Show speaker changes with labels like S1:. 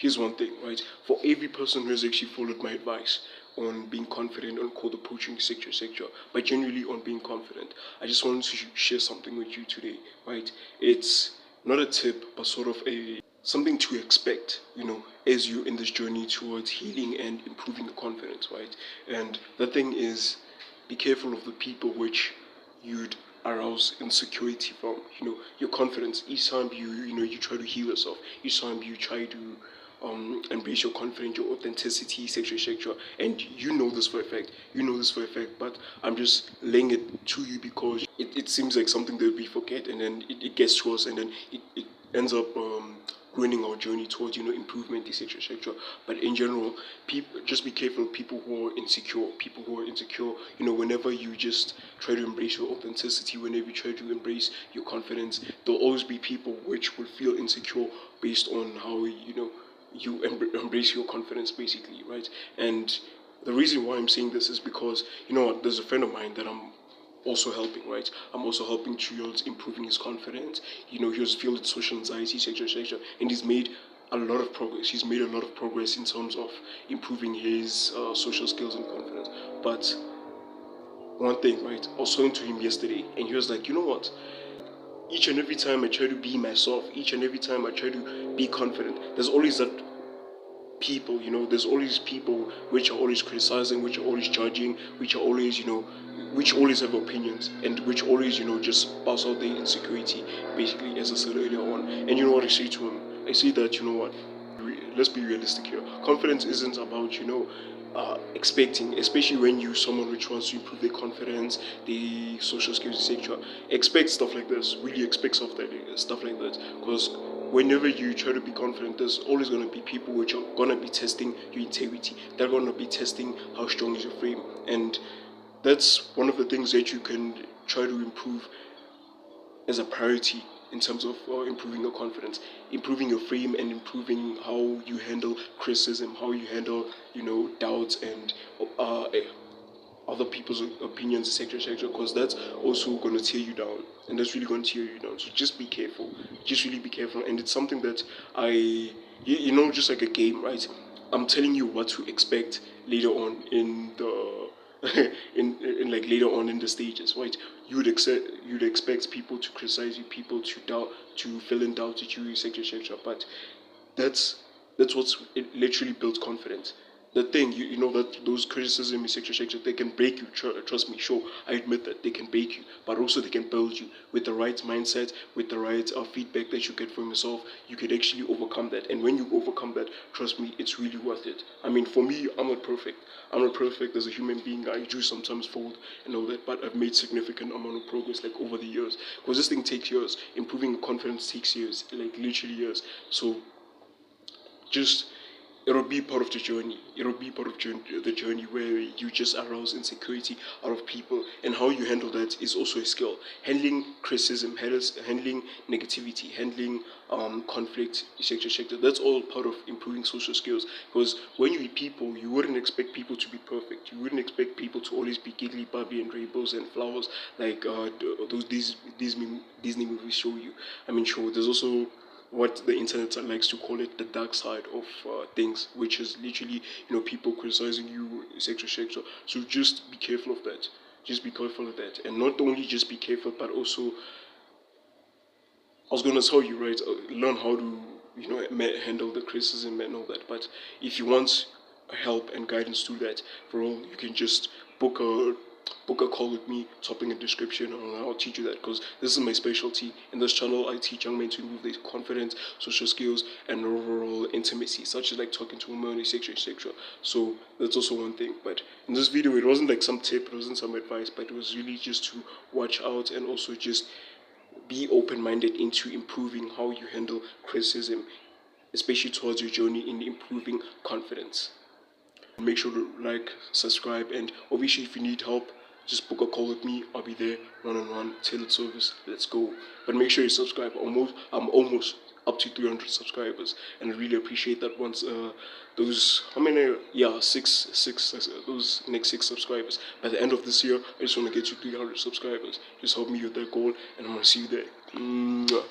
S1: here's one thing, right? For every person who has actually followed my advice on being confident on cold approaching, etc., but generally on being confident, I just wanted to share something with you today, right? It's not a tip, but sort of a something to expect, as you're in this journey towards healing and improving your confidence, right? And the thing is, be careful of the people which you'd arouse insecurity from. Your confidence. Each time you try to heal yourself, each time you try to embrace your confidence, your authenticity, etc., and you know this for a fact. But I'm just laying it to you because it seems like something that we forget, and then it gets to us, and then it ends up ruining our journey towards improvement, etc. But in general, people, just be careful of people who are insecure. Whenever you just try to embrace your authenticity, whenever you try to embrace your confidence, there'll always be people which will feel insecure based on how you embrace your confidence, basically, right? And the reason why I'm saying this is because there's a friend of mine that I'm also helping, right? I'm also helping towards improving his confidence. He was feeling social anxiety, etc., and he's made a lot of progress. He's made a lot of progress in terms of improving his social skills and confidence. But one thing, right? I was talking to him yesterday, and he was like, you know what? Each and every time I try to be myself, each and every time I try to be confident, there's always that people, there's always people which are always criticizing, which are always judging, which are always, which always have opinions, and which always, just pass out their insecurity, basically, as I said earlier on. And you know what I say to him? I say that, let's be realistic here. Confidence isn't about, expecting, especially when you someone which wants to improve their confidence, the social skills, etc. Expect stuff like this. Really expect stuff like that, because whenever you try to be confident, there's always going to be people which are going to be testing your integrity. They're going to be testing how strong is your frame, and that's one of the things that you can try to improve as a priority in terms of improving your confidence, improving your frame, and improving how you handle criticism, how you handle, doubts and other people's opinions, etc., because that's also going to tear you down, and that's really going to tear you down. So just be careful, just really be careful. And it's something that just like a game, right? I'm telling you what to expect later on in the in like later on in the stages, right? You'd expect people to criticize you, people to doubt, to fill in doubt at you, etc. But that's what's it literally builds confidence. The thing, you know that those criticisms, etc., they can break you. Trust me, sure, I admit that they can break you, but also they can build you with the right mindset, with the right feedback that you get from yourself. You could actually overcome that, and when you overcome that, trust me, it's really worth it. I mean, for me, I'm not perfect. I'm not perfect as a human being. I do sometimes fall and all that, but I've made significant amount of progress like over the years. Because this thing takes years. Improving confidence takes years, like literally years. So just it'll be part of the journey. It'll be part of the journey where you just arouse insecurity out of people, and how you handle that is also a skill. Handling criticism, handling negativity, handling conflict, etc. That's all part of improving social skills. Because when you meet people, you wouldn't expect people to be perfect. You wouldn't expect people to always be giggly, Barbie, and rainbows and flowers like those Disney movies show you. I mean, sure, there's also what the internet likes to call it, the dark side of things, which is literally people criticizing you, etc. So just be careful of that. Just be careful of that, and not only just be careful, but also I was gonna tell you, right, learn how to handle the criticism and all that. But if you want help and guidance to that, for all, you can just book a call with me, top in the description, and I'll teach you that, because this is my specialty. In this channel, I teach young men to improve their confidence, social skills, and overall intimacy, such as like talking to women, etc. So that's also one thing. But in this video, it wasn't like some tip, it wasn't some advice, but it was really just to watch out and also just be open-minded into improving how you handle criticism, especially towards your journey in improving confidence. Make sure to like, subscribe, and obviously if you need help, just book a call with me. I'll be there, one-on-one, tailored service. Let's go. But make sure you subscribe. I'm almost up to 300 subscribers, and I really appreciate that. Once those, how many? Yeah, six. Those next 6 subscribers. By the end of this year, I just want to get to 300 subscribers. Just help me with that goal, and I'm gonna see you there. Mwah.